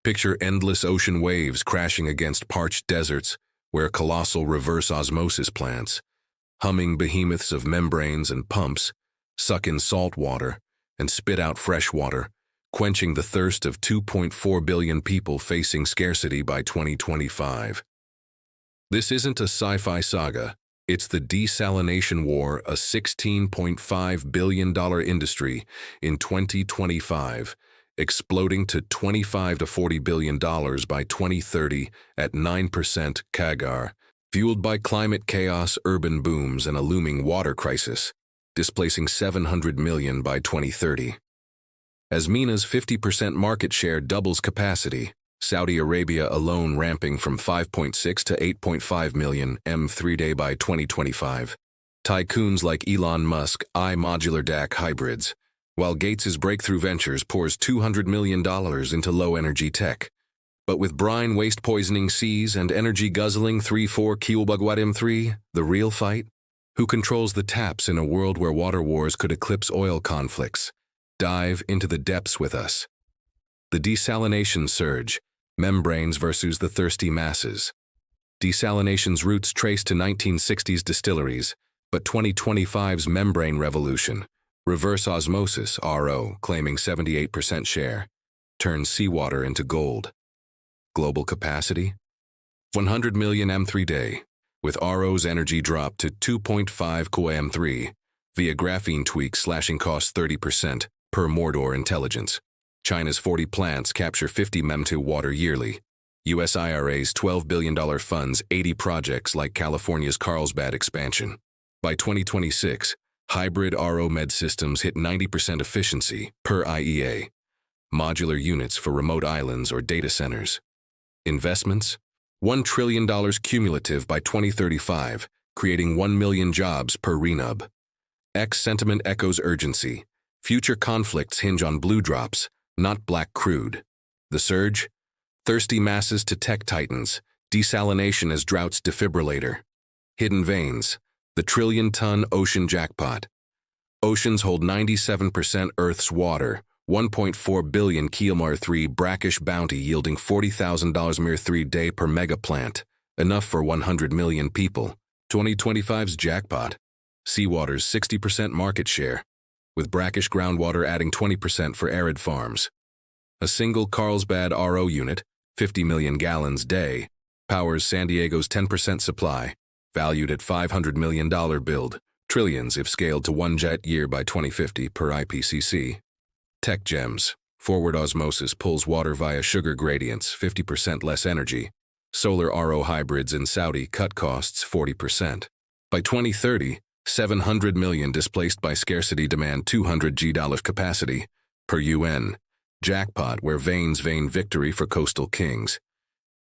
Picture endless ocean waves crashing against parched deserts where colossal reverse osmosis plants, humming behemoths of membranes and pumps, suck in salt water and spit out fresh water, quenching the thirst of 2.4 billion people facing scarcity by 2025. This isn't a sci-fi saga. It's the desalination war, a $16.5 billion industry in 2025, exploding to $25 to $40 billion by 2030 at 9% CAGR, fueled by climate chaos, urban booms, and a looming water crisis, displacing 700 million by 2030. As MENA's 50% market share doubles capacity, Saudi Arabia alone ramping from 5.6 to 8.5 million M3-day by 2025. Tycoons like Elon Musk eye modular DAC hybrids, while Gates' breakthrough ventures pours $200 million into low-energy tech. But with brine waste poisoning seas and energy-guzzling 3-4 kilobug M3, the real fight? Who controls the taps in a world where water wars could eclipse oil conflicts? Dive into the depths with us. The desalination surge, membranes versus the thirsty masses. Desalination's roots trace to 1960s distilleries, but 2025's membrane revolution, reverse osmosis, RO, claiming 78% share, turns seawater into gold. Global capacity? 100 million M3-day, with RO's energy dropped to 2.5 Aqua M3, via graphene tweaks slashing costs 30% per Mordor intelligence. China's 40 plants capture 50 MEM2 water yearly. U.S. IRA's $12 billion funds 80 projects like California's Carlsbad expansion. By 2026, hybrid RO med systems hit 90% efficiency per IEA. Modular units for remote islands or data centers. Investments? $1 trillion cumulative by 2035, creating 1 million jobs per RENUB. X sentiment echoes urgency. Future conflicts hinge on blue drops, not black crude. The surge? Thirsty masses to tech titans, desalination as drought's defibrillator. Hidden veins, the trillion-ton ocean jackpot. Oceans hold 97% Earth's water, 1.4 billion km 3 brackish bounty yielding $40,000 mere 3-day per mega plant, enough for 100 million people. 2025's jackpot. Seawater's 60% market share, with brackish groundwater adding 20% for arid farms. A single Carlsbad RO unit, 50 million gallons day, powers San Diego's 10% supply, valued at $500 million build, trillions if scaled to one jet year by 2050 per IPCC. Tech gems. Forward osmosis pulls water via sugar gradients, 50% less energy. Solar RO hybrids in Saudi cut costs 40%. By 2030, 700 million displaced by scarcity demand $200 capacity, per UN. Jackpot where veins vein victory for coastal kings.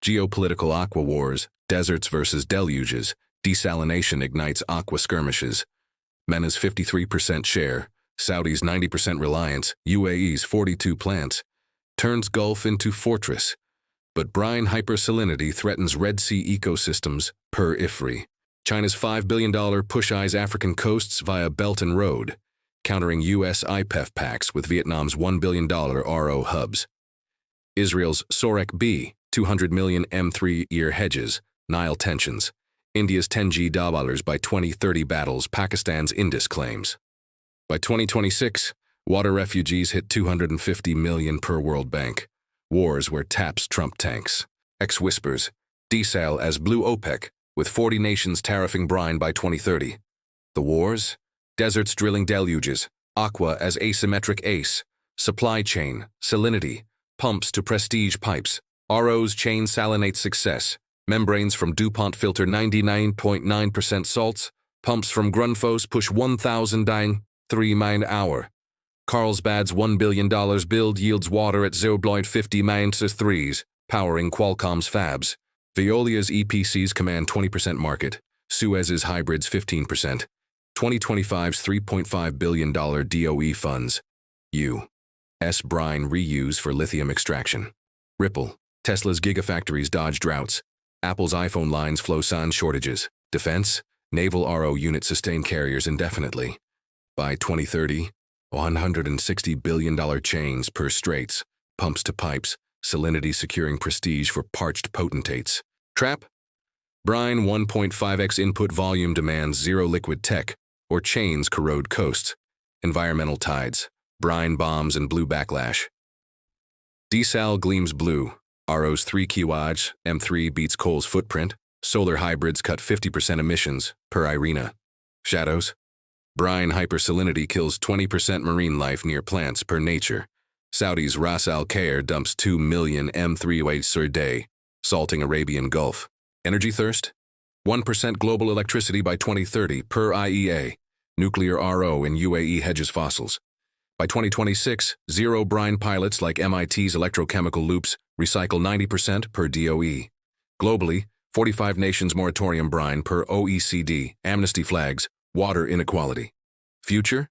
Geopolitical aqua wars, deserts versus deluges, desalination ignites aqua skirmishes. MENA's 53% share, Saudi's 90% reliance, UAE's 42 plants, turns Gulf into fortress. But brine hypersalinity threatens Red Sea ecosystems, per IFRI. China's $5 billion push eyes African coasts via Belt and Road, countering U.S. IPEF pacts with Vietnam's $1 billion RO hubs. Israel's Sorek B, 200 million M3-year hedges, Nile tensions. India's $10 by 2030 battles Pakistan's Indus claims. By 2026, water refugees hit 250 million per World Bank. Wars where taps trump tanks. X whispers, Desal as blue OPEC, with 40 nations tariffing brine by 2030. The wars? Deserts drilling deluges, Aqua as asymmetric ace, supply chain, salinity, pumps to prestige pipes, RO's chain salinate success, membranes from DuPont filter 99.9% salts, pumps from Grundfos push 1,000 dying 3 mine hour. Carlsbad's $1 billion build yields water at 0.50-3s, powering Qualcomm's fabs. Veolia's EPCs command 20% market, Suez's hybrids 15%. 2025's $3.5 billion DOE funds. U.S. brine reuse for lithium extraction. Ripple, Tesla's gigafactories dodge droughts. Apple's iPhone lines flow sun shortages. Defense, naval RO units sustain carriers indefinitely. By 2030, $160 billion chains per straits, pumps to pipes, salinity securing prestige for parched potentates. Trap? Brine 1.5x input volume demands zero liquid tech, or chains corrode coasts. Environmental tides, brine bombs and blue backlash. Desal gleams blue, RO's 3 kWh, M3 beats coal's footprint, solar hybrids cut 50% emissions, per IRENA. Shadows? Brine hypersalinity kills 20% marine life near plants, per Nature. Saudi's Ras Al Khair dumps 2 million M3 waste per day, salting Arabian Gulf. Energy thirst? 1% global electricity by 2030, per IEA. Nuclear RO in UAE hedges fossils. By 2026, zero brine pilots like MIT's electrochemical loops recycle 90%, per DOE. Globally, 45 nations moratorium brine, per OECD. Amnesty flags water inequality. Future?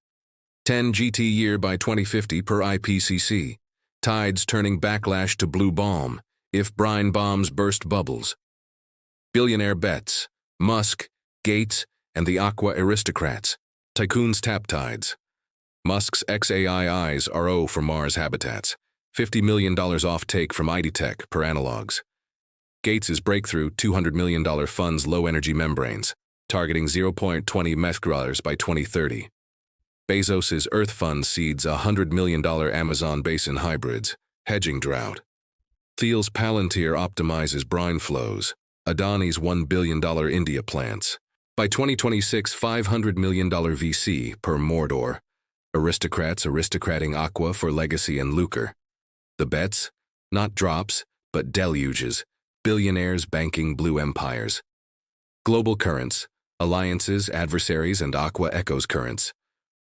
10 GT year by 2050, per IPCC. Tides turning backlash to blue balm if brine bombs burst bubbles. Billionaire bets, Musk, Gates, and the Aqua aristocrats. Tycoons tap tides. Musk's XAII's RO for Mars habitats. $50 million off-take from IDTech, per analogs. Gates's breakthrough $200 million funds low-energy membranes, targeting 0.20 methgrams by 2030. Bezos's Earth Fund seeds $100 million Amazon basin hybrids, hedging drought. Thiel's Palantir optimizes brine flows. Adani's $1 billion India plants. By 2026, $500 million VC, per Mordor. Aristocrats aristocrating Aqua for legacy and lucre. The bets? Not drops, but deluges. Billionaires banking blue empires. Global currents, alliances, adversaries, and Aqua echoes currents.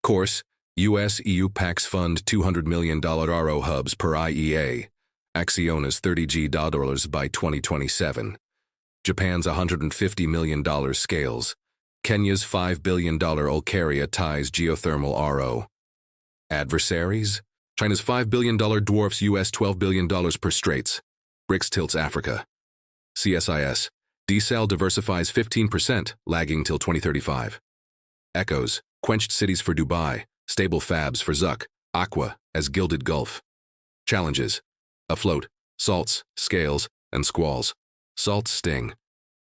Course, US-EU Pax Fund $200 million RO hubs, per IEA. Acciona's $30G by 2027. Japan's $150 million scales. Kenya's $5 billion Olkaria ties geothermal RO. Adversaries? China's $5 billion dwarfs US $12 billion per Straits. BRICS tilts Africa. CSIS. Desal diversifies 15%, lagging till 2035. Echoes. Quenched cities for Dubai. Stable fabs for Zuck. Aqua as gilded Gulf. Challenges. Afloat. Salts, scales, and squalls. Salts sting.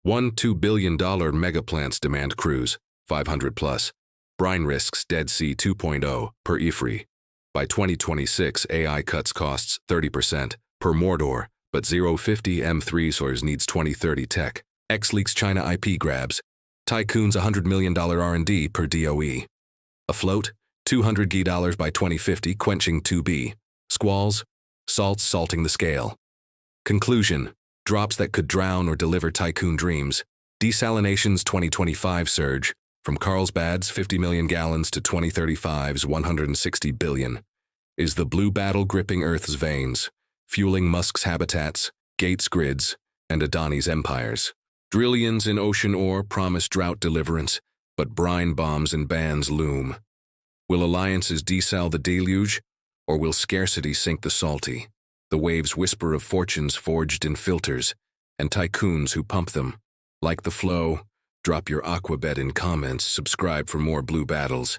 $1-2 billion megaplants demand cruise, 500 plus. Brine risks Dead Sea 2.0, per IFRI. By 2026, AI cuts costs 30%, per Mordor, but 050 M3 source needs 2030 tech. X leaks China IP grabs. Tycoons $100 million R&D, per DOE. Afloat, $200 by 2050, quenching 2B. Squalls, salts salting the scale. Conclusion. Drops that could drown or deliver tycoon dreams. Desalination's 2025 surge, from Carlsbad's 50 million gallons to 2035's 160 billion, is the blue battle gripping Earth's veins, fueling Musk's habitats, Gates' grids, and Adani's empires. Trillions in ocean ore promise drought deliverance, but brine bombs and bans loom. Will alliances desal the deluge, or will scarcity sink the salty? The waves whisper of fortunes forged in filters, and tycoons who pump them. Like the flow, drop your Aqua bet in comments, subscribe for more blue battles.